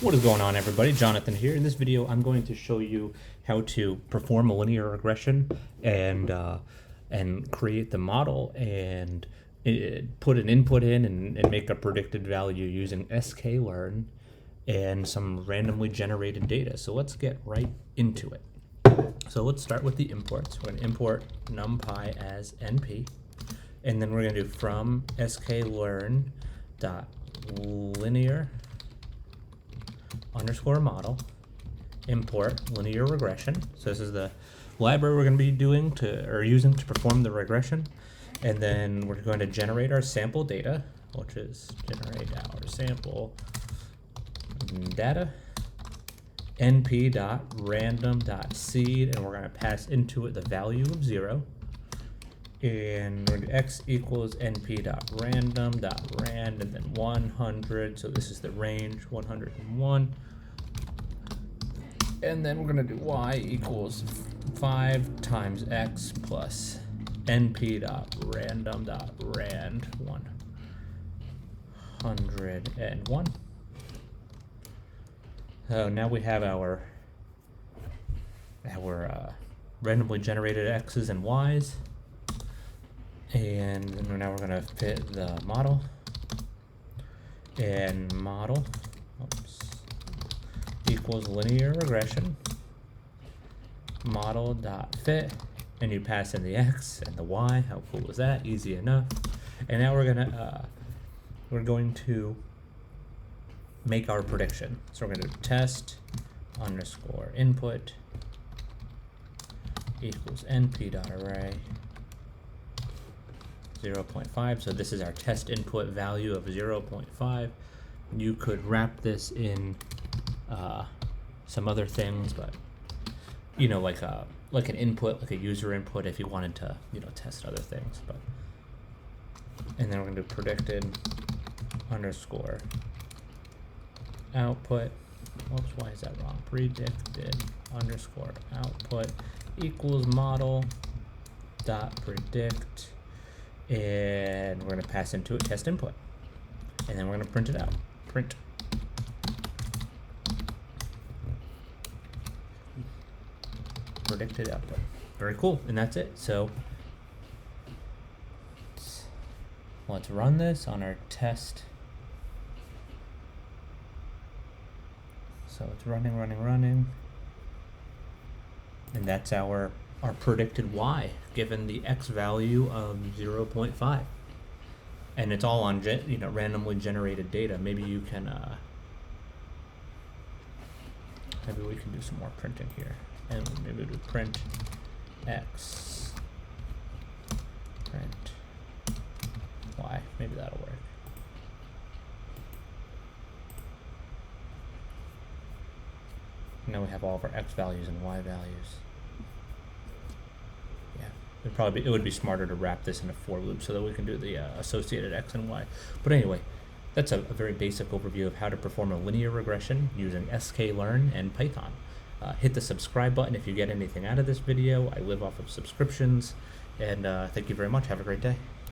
What is going on, everybody? Jonathan here. In this video, I'm going to show you how to perform a linear regression and create the model and put an input in and make a predicted value using Sklearn and some randomly generated data. So let's get right into it. So let's start with the imports. We're going to import numpy as np, and then we're going to do from sklearn.linear underscore model import linear regression. So this is the library we're going to be using to perform the regression, and then we're going to generate our sample data, which is generate our sample data np.random.seed, and we're going to pass into it the value of 0, and we're going to x equals np.random.rand and then 100. So this is the range 101, and then we're going to do y equals 5 times x plus np.random.rand 101. So now we have our randomly generated x's and y's, and now we're going to fit the model, and model equals linear regression model dot fit, and you pass in the x and the y. How cool is that? Easy enough. And now we're going to make our prediction. So we're going to do test underscore input equals np.array 0.5. So this is our test input value of 0.5. You could wrap this in some other things, but you know, like an input, like a user input, if you wanted to, test other things. But and then we're going to do predicted underscore output. Whoops, why is that wrong? Predicted underscore output equals model dot predict, and we're going to pass into it test input, and then we're going to print it out. Print predicted output. Very cool, and that's it. So let's run this on our test. So it's running, and that's our predicted y given the x value of 0.5, and it's all on randomly generated data. Maybe you can maybe we can do some more printing here, and maybe do print x print y. Maybe that'll work. Now we have all of our x values and y values. Yeah, it would be smarter to wrap this in a for loop so that we can do the associated x and y. But anyway, that's a very basic overview of how to perform a linear regression using Sklearn and Python. Hit the subscribe button if you get anything out of this video. I live off of subscriptions, and thank you very much. Have a great day.